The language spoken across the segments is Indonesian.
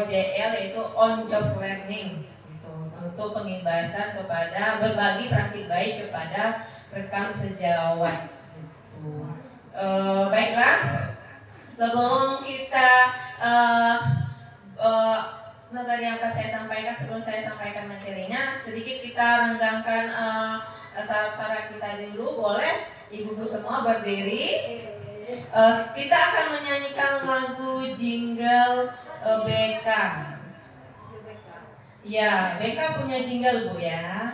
OJL yaitu on job learning gitu, untuk pengimbasan kepada berbagi praktik baik kepada rekan sejawat gitu. Baiklah, sebelum kita tadi yang akan saya sampaikan, sebelum saya sampaikan materinya, sedikit kita renggangkan syarat-syarat kita dulu. Boleh ibu-ibu semua berdiri. Kita akan menyanyikan lagu jingle BK. Ya, BK punya jingle Bu ya.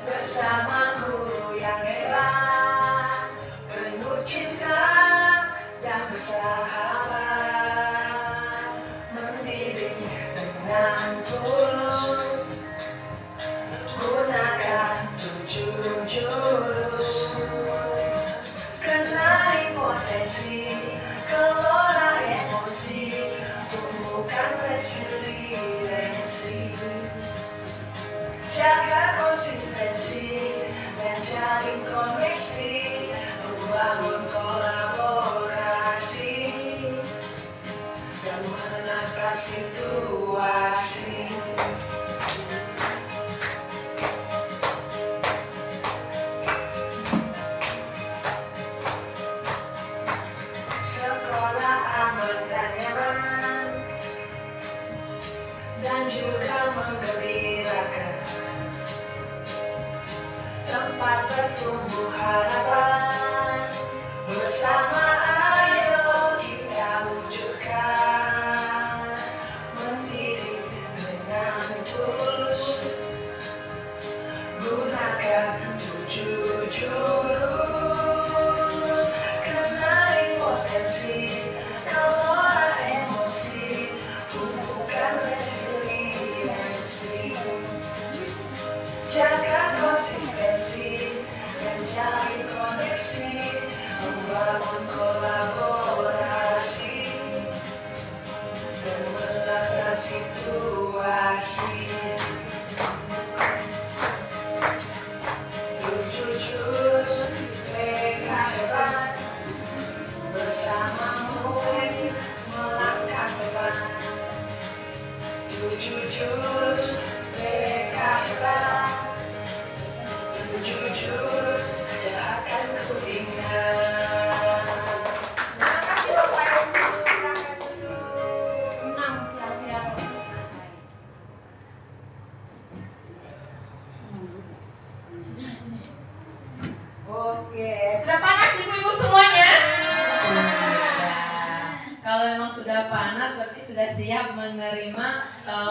Bersama guru yang hebat, penuh cinta dan bersahabat, mendidik dengan tulus, gunakan 7 jurus, kenali potensi, kelola emosi, tumbuhkan resiliensi, jaga konsistensi dan jalin koneksi, membangun kolaborasi dan menenangkan situasi. Sekolah aman dan nyaman dan juga menggembirakan, tempat bertumbuh harapan, bersama ayo kita wujudkan, mendidik dengan tulus, gunakan 7 jurus, kenali potensi, kelola emosi, tumbuhkan resiliensi, jaga konsistensi dan jalin koneksi, membangun kolaborasi dan menenangkan situasi. 7 jurus BK hebat, bersamamu melangkah depan. 7 jurus BK hebat, 7 jurus yang akan ku ingat. Terima kasih Bapak Ibu. Silakan duduk. Tenang, siap-siap. Oke, sudah panas ibu-ibu semuanya? Kalau memang sudah panas berarti sudah siap menerima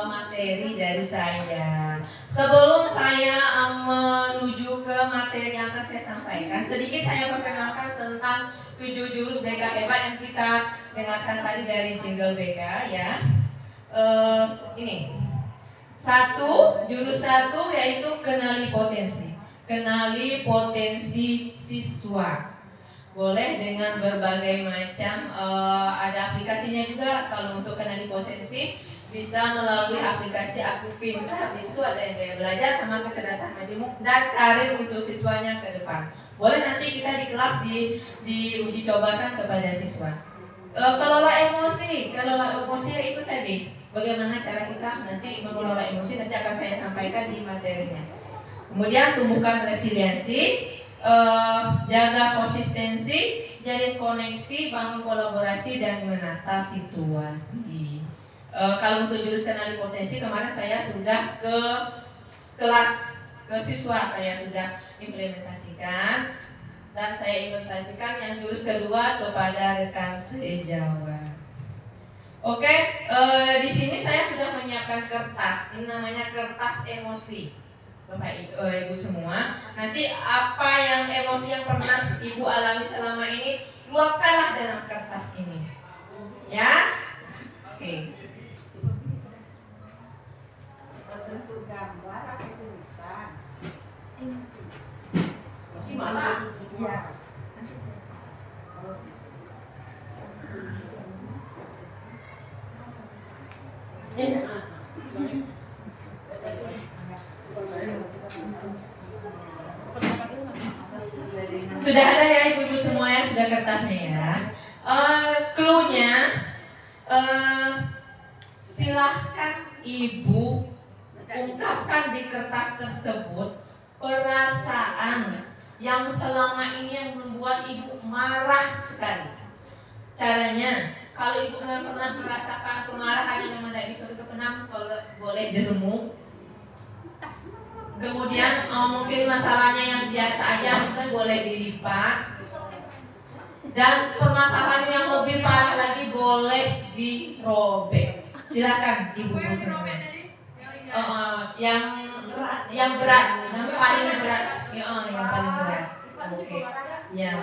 materi dari saya. Sebelum saya menuju ke materi yang akan saya sampaikan, sedikit saya perkenalkan tentang 7 jurus BK hebat yang kita dengarkan tadi dari jingle BK ya. Ini jurus 1 yaitu kenali potensi. Kenali potensi siswa. Boleh dengan berbagai macam, ada aplikasinya juga. Kalau untuk kenali potensi bisa melalui aplikasi Aku Pintar. Di situ ada yang gaya belajar sama kecerdasan majemuk dan karir untuk siswanya ke depan. Boleh nanti kita di kelas diuji cobakan kepada siswa. Kelola emosi itu tadi. Bagaimana cara kita nanti mengelola emosi, nanti akan saya sampaikan di materinya. Kemudian tumbuhkan resiliensi, jaga konsistensi, jalin koneksi, bangun kolaborasi dan menata situasi. Kalau untuk jurus kenali potensi, kemarin saya sudah ke kelas ke siswa, saya sudah implementasikan, dan saya implementasikan yang jurus kedua kepada rekan sejawat. Oke, di sini saya sudah menyiapkan kertas. Ini namanya kertas emosi. Bapak Ibu semua, nanti apa yang emosi yang pernah Ibu alami selama ini, luapkanlah dalam kertas ini. Ya? Oke. Bentuk gambar atau tulisan? Emosi. Gimana? Sudah ada ya ibu-ibu semua ya, sudah kertasnya ya. Clue-nya, silahkan ibu ungkapkan di kertas tersebut perasaan yang selama ini yang membuat ibu marah sekali. Caranya, kalau ibu pernah merasakan kemarahan yang memang tidak bisa dipendam, kalau boleh diremuk. Kemudian mungkin masalahnya yang biasa aja mungkin boleh dilipat. Dan permasalahan yang lebih parah lagi boleh dirobek. Silakan ibu-ibu semua. Yang berat, yang paling berat, yang paling berat. Oke, ya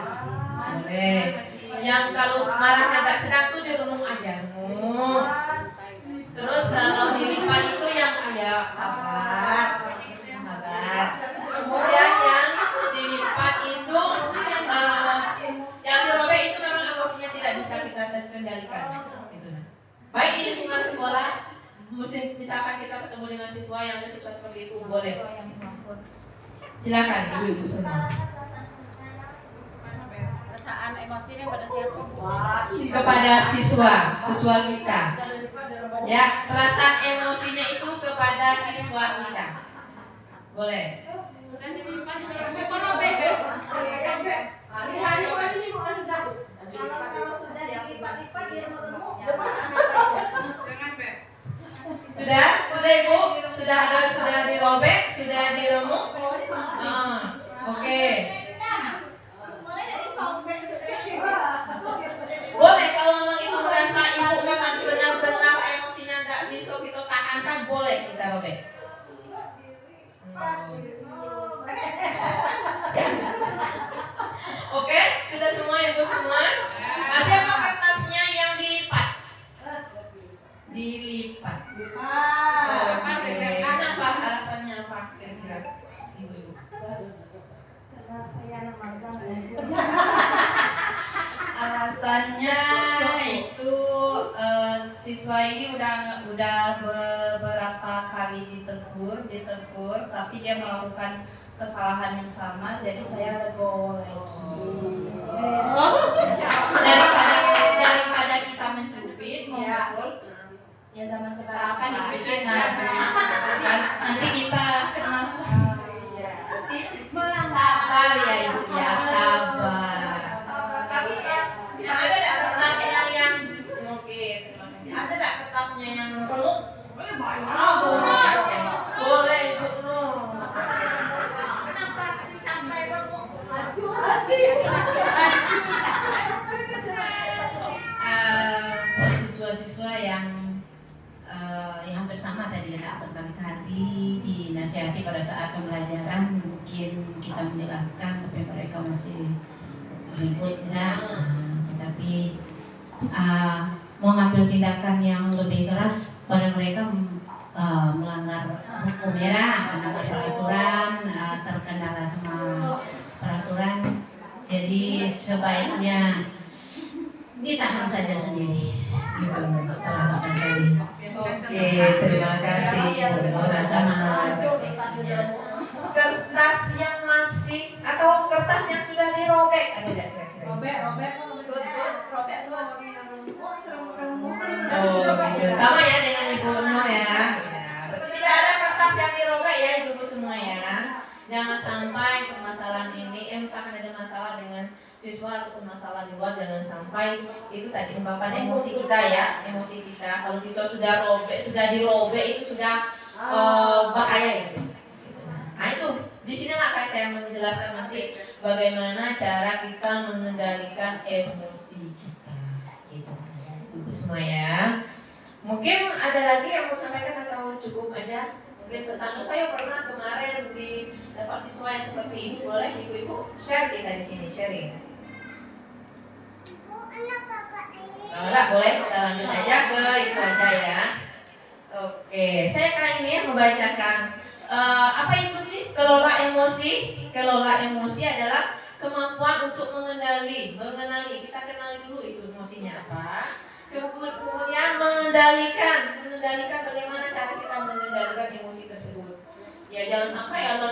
boleh. Yang kalau marah agak sedang tuh diremuk aja. Terus kalau dilipat itu yang sabar. Kemudian yang dilipat itu, yang dirobek itu memang emosinya tidak bisa kita kendalikan. Gitu. Baik di lingkungan sekolah, misalkan kita ketemu dengan siswa yang ada siswa seperti itu, boleh. Silakan ibu-ibu semua. Perasaan emosinya pada siapa? Kepada siswa kita. Ya, perasaan emosinya itu kepada siswa kita. Boleh. Sudah ibu, sudah dirobek, sudah diremuk. Oke. Boleh kalau memang itu merasa ibu memang benar-benar emosinya nggak bisa kita tahankan, boleh kita robek. Oke, sudah semua ibu semua. Siapa kertasnya yang dilipat? Dilipat. Kenapa alasannya apa kira-kira ibu-ibu? Karena saya magang. Alasannya itu siswa ini udah beberapa kali ditegur, tapi dia melakukan kesalahan yang sama, jadi saya legowo lagi. Daripada kita mencubit, memukul, ya zaman sekarang kan dipikir nanti kita kena Sabar ya ibu ya, sabar. Tapi ada nggak kertasnya yang terima kasih. Ada nggak kertasnya yang remuk? Boleh ibu Nur. Kenapa sampai remuk? Siswa-siswa yang bersama tadi ada berkali-kali dinasihati pada saat pembelajaran, mungkin kita menjelaskan tapi mereka masih ribut tetapi mau ngambil tindakan yang lebih keras pada mereka, melanggar hukum ya, melanggar peraturan, terkendala sama peraturan, jadi sebaiknya ditahan saja sendiri gitu setelah 8 kali. Oke, terima kasih Bu sama refleksinya. Kertas yang masih atau kertas yang sudah dirobek ada tidak kira-kira? Robek. Oh, gitu. Sama ya dengan Ibu Nur ya. Berarti tidak ada kertas yang dirobek ya ibu-ibu semua ya. Jangan sampai permasalahan ini, misalkan ada masalah dengan siswa ataupun masalah di luar, jangan sampai itu tadi ungkapan emosi kita ya, emosi kita. Kalau kita sudah dirobek itu sudah bahaya gitu. Nah itu di sinilah kayak saya menjelaskan nanti bagaimana cara kita mengendalikan emosi kita, gitu. Ibu semua ya. Mungkin ada lagi yang mau sampaikan atau cukup aja? Mungkin tentang saya pernah kemarin di dapat siswa yang seperti ini, boleh ibu-ibu share kita di sini sharing. Enggak boleh, kita lanjut aja ke itu aja ya. Oke, saya kali ini membacakan apa itu sih kelola emosi? Kelola emosi adalah kemampuan untuk mengenali. Kita kenali dulu itu emosinya apa. Kemudian mengendalikan bagaimana cara kita mengendalikan emosi tersebut. Ya jangan sampai kalau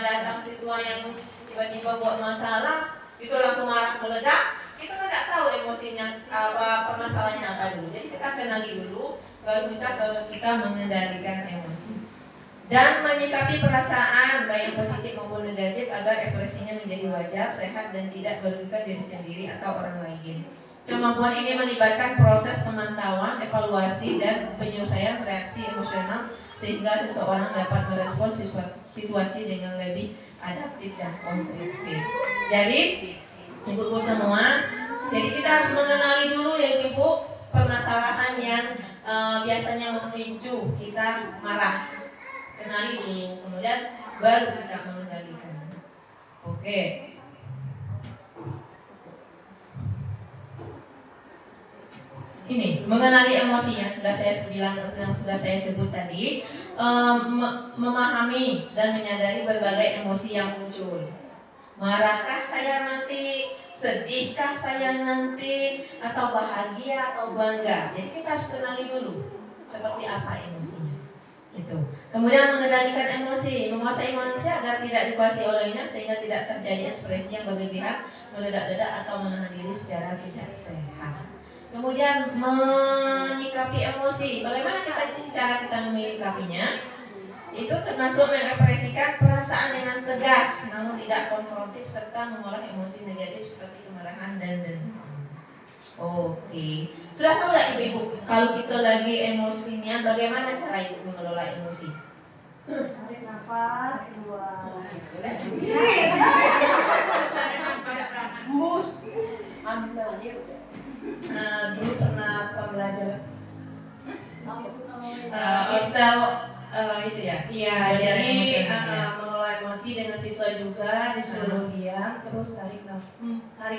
datang siswa yang tiba-tiba buat masalah itu langsung marah meledak, kita kan nggak tahu emosinya apa, permasalahannya apa dulu. Jadi kita kenali dulu, baru bisa kita mengendalikan emosi dan menyikapi perasaan baik yang positif maupun negatif agar ekspresinya menjadi wajar, sehat dan tidak merugikan diri sendiri atau orang lain. Kemampuan ini melibatkan proses pemantauan, evaluasi dan penyelesaian reaksi emosional sehingga seseorang dapat merespons situasi dengan lebih adaptif dan konstruktif. Jadi ibu-ibu semua, jadi kita harus mengenali dulu ya ibu permasalahan yang biasanya memicu kita marah. Kenali dulu, kemudian baru kita mengendalikan. Oke. Ini mengenali emosinya sudah saya bilang, yang sudah saya sebut tadi, memahami dan menyadari berbagai emosi yang muncul. Marahkah saya nanti, sedihkah saya nanti, atau bahagia atau bangga. Jadi kita harus kenali dulu seperti apa emosinya. Gitu. Kemudian mengendalikan emosi, menguasai manusia agar tidak dikuasai olehnya sehingga tidak terjadi ekspresi yang berlebihan, meledak-ledak atau menahan diri secara tidak sehat. Kemudian menyikapi emosi, bagaimana cara kita menyikapinya? Itu termasuk mengekspresikan perasaan dengan tegas, namun tidak konfrontif serta mengolah emosi negatif seperti kemarahan dan dendam. Oke, sudah tahu nggak ibu-ibu kalau kita lagi emosinya bagaimana cara ibu mengelola emosi? Tarik nafas, buang. Mus, ambil aja. Dulu pernah belajar itu ya? Iya, Belajar jadi emosi, mengelola emosi dengan siswa juga disuruh diam, terus tarik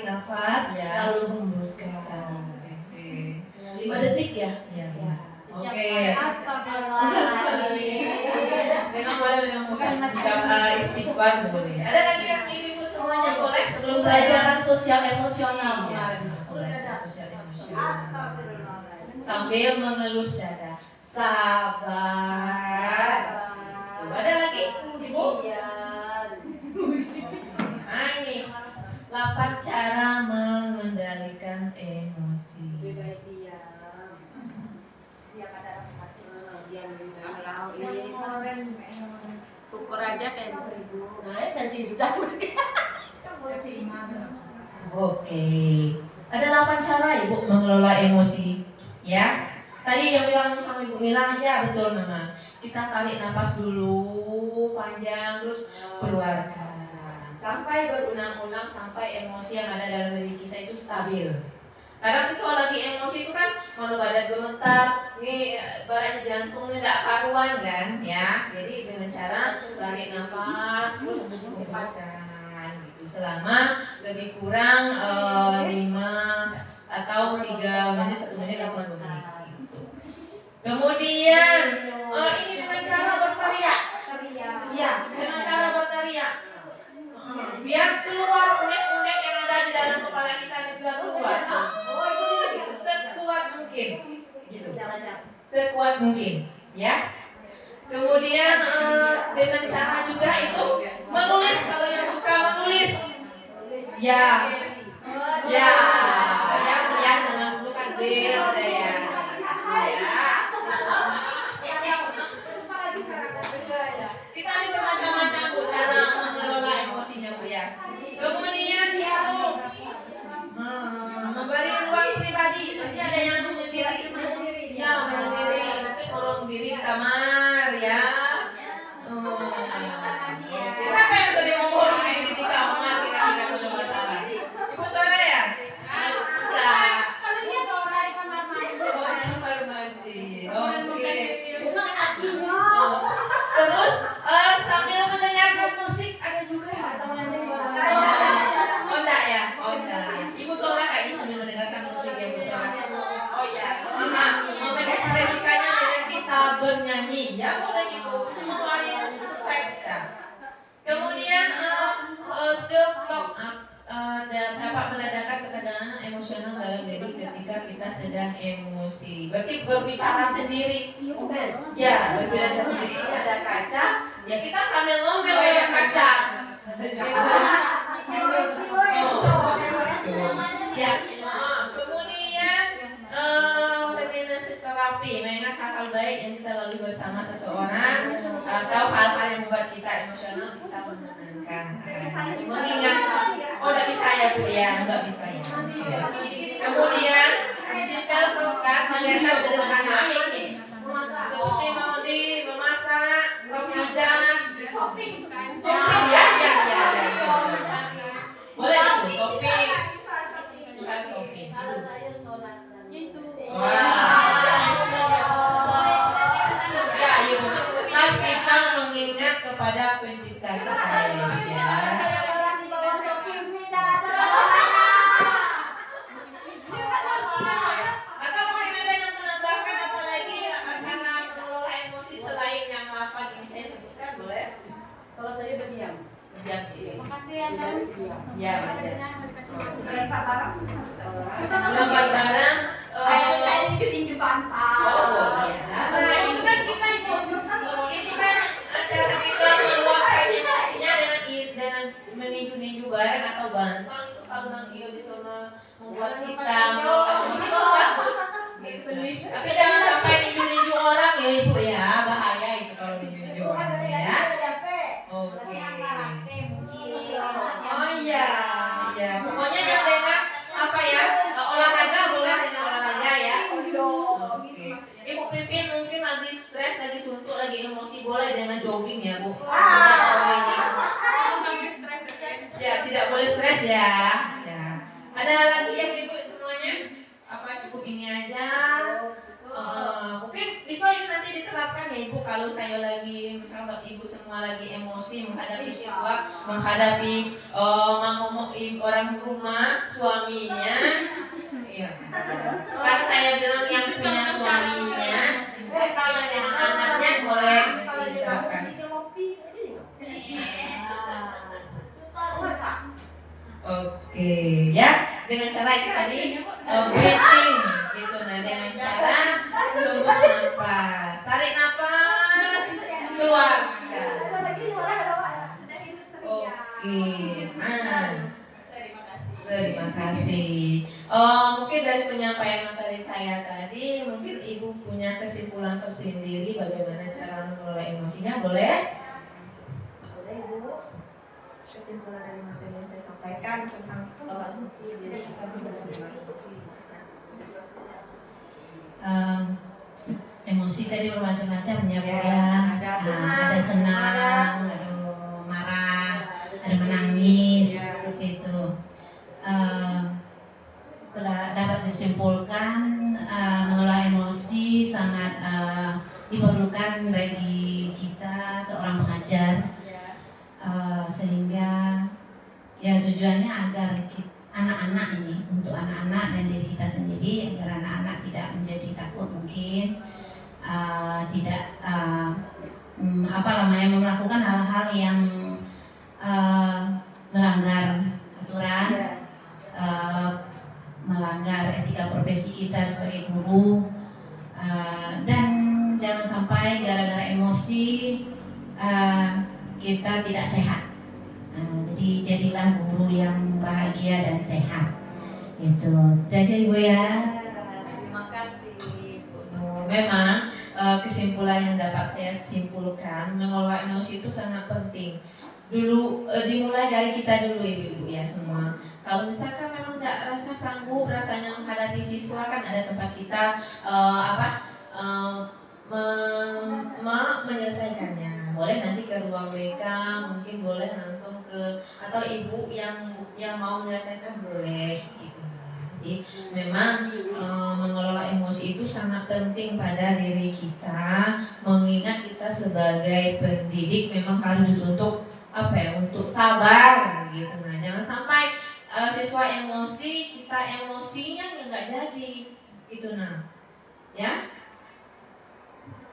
nafas, Ya. lalu hembuskan. Oke. 5 detik ya. Ya. Ya. Oke. Astagfirullahaladzim. Dengan ucap istighfar boleh. Ada lagi yang ibu-ibu semuanya boleh sebelum Pelajaran sosial emosional Iya, kemarin. pelajaran sosial emosional. Astagfirullahaladzim. Sambil mengelus dada. Sabar. Tuh, ada lagi ibu? Nah ini 8 cara mengendalikan emosi. Ukur aja pensi Bu. Nah, tensi sudah tuh. Oke, ada 8 cara ibu mengelola emosi, ya. Tadi yang bilang sama ibu bilang, ya betul mama. Kita tarik nafas dulu panjang, terus keluarkan sampai berulang-ulang sampai emosi yang ada dalam diri kita itu stabil. Kadang kita lagi emosi itu kan kalau badan gemetar, ini badannya jantungnya tidak karuan kan, ya. Jadi dengan cara tarik nafas terus hembuskan gitu selama lebih kurang 5 atau 3 menit, 1 menit atau 2 menit gitu. Kemudian ini dengan cara berteriak. Ya, dengan cara berteriak. Biar keluar unek-unek yang ada di dalam kepala kita ini biar keluar. Oh, itu gitu, sekuat mungkin. Gitu. Sekuat mungkin, ya. Kemudian dengan cara juga itu menulis, kalau yang suka menulis. Ya. Ya. Ya, zaman dulu kan bel ya. Kita ada bermacam-macam Bu cara mengelola emosinya Bu ya. Kemudian itu memberi ruang pribadi. Nanti ada yang menyendiri. Ya, menyendiri. Mungkin kurung diri di kamar ya. Siapa yang sudah mengurung diri di kamar tidak ada masalah? Ibu sore ya? Enggak. Kalau dia seorang di kamar mandi. Oh, kamar mandi. Oke. Terus sambil mendengarkan musik ada juga atau oh enggak ya? Oh enggak. Ibu sholat kayaknya sambil mendengarkan musik ya ibu sholat. Oh iya. Mengekspresikannya dengan kita bernyanyi ya boleh gitu. Itu mengeluarkan stres kita. Kemudian self talk dapat menandakan ketegangan emosional dalam diri ketika kita sedang emosi. Berarti berbicara sendiri. Ya, berbicara sendiri. Ada kaca, ya kita sambil ngomel lewat kaca. Ya, kemudian reminiscence terapi, mengingat hal-hal baik yang kita lalui bersama seseorang atau hal-hal yang membuat kita emosional bisa menenangkan. Mengingat, oh tidak bisa ya Bu ya, tidak bisa ya. Kemudian simpel shortcut kelihatan sederhana ini, seperti mandi, memasak, pijat, shopping ya. Boleh itu shopping, bukan shopping. Ya, ibu. Tetap kita mengingat kepada pencipta kita ya. Atau mungkin ada yang menambahkan apalagi cara mengelola emosi selain yang lafaz ini saya sebutkan, boleh? Kalau saya berdiam. Berdiam. Makasih ya Tan. Ya, baca. Lempar barang. Lempar barang. Kayak tinju pantai. Oh iya. Nah, itu kan kita itu kan acara kita meluapkan emosinya dengan meninju-ninju barang atau bantal itu kalau Mang Iyo bisa membuat kita meluapkan emosi itu bagus. Gitu. Tapi jangan sampai ninju-ninju orang ya Ibu ya, bahaya itu kalau ninju-ninju orang ya. Oke. Oh iya, iya. Pokoknya yang dengan apa ya, olahraga boleh dengan olahraga ya. Oke. Ibu Pipin mungkin lagi stres, lagi suntuk, lagi emosi, boleh dengan jogging ya Bu. Ya, tidak boleh stres ya. Ya. Ada lagi yang Ibu semuanya? Apa cukup ini aja? Mungkin bisa ini nanti diterapkan ya Ibu kalau saya lagi misalnya Ibu semua lagi emosi menghadapi siswa, menghadapi orang rumah suaminya. Iya. Kan saya bilang yang punya suaminya, kalau yang anaknya boleh diterapkan. Oke, ya dengan cara itu tadi breathing gitu, nah dengan cara hembus nafas, tarik nafas, keluarkan. Oke, terima kasih. Mungkin dari penyampaian materi saya tadi, mungkin Ibu punya kesimpulan tersendiri bagaimana cara mengelola emosinya, boleh? Boleh Ibu. Kesimpulan dari materi yang saya sampaikan tentang pengelolaan emosi, jadi kita sudah emosi. Emosi tadi bermacam-macam ya Bu ya. Ada senang, ada marah, ada menangis, seperti itu. Setelah dapat disimpulkan, mengelola emosi sangat diperlukan bagi kita seorang pengajar. Sehingga ya tujuannya agar anak-anak ini, untuk anak-anak dan diri kita sendiri, agar anak-anak tidak menjadi takut mungkin, tidak melakukan hal-hal yang melanggar aturan, melanggar etika profesi kita sebagai guru, dan jangan sampai gara-gara emosi kita tidak sehat. Jadi jadilah guru yang bahagia dan sehat. Itu aja Ibu ya. Terima kasih Bu Nur. Memang kesimpulan yang dapat saya simpulkan, mengelola emosi itu sangat penting. Dulu dimulai dari kita dulu Ibu ya semua. Kalau misalkan memang tidak rasa sanggup rasanya menghadapi siswa, kan ada tempat kita menyelesaikannya. Boleh nanti ke ruang BK, mungkin boleh langsung ke, atau ibu yang mau menyelesaikan boleh gitu. Jadi memang mengelola emosi itu sangat penting pada diri kita, mengingat kita sebagai pendidik memang harus dituntut untuk sabar gitu. Nah, jangan sampai siswa emosi, kita emosinya nggak jadi gitu. Nah, ya.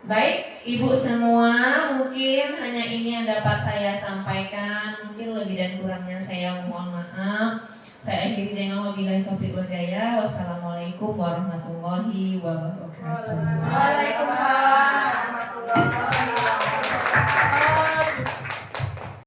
Baik, Ibu semua, mungkin hanya ini yang dapat saya sampaikan. Mungkin lebih dan kurangnya saya mohon maaf. Saya akhiri dengan wabillahi taufiq wal hidayah. Wassalamualaikum warahmatullahi wabarakatuh. Waalaikumsalam warahmatullahi wabarakatuh.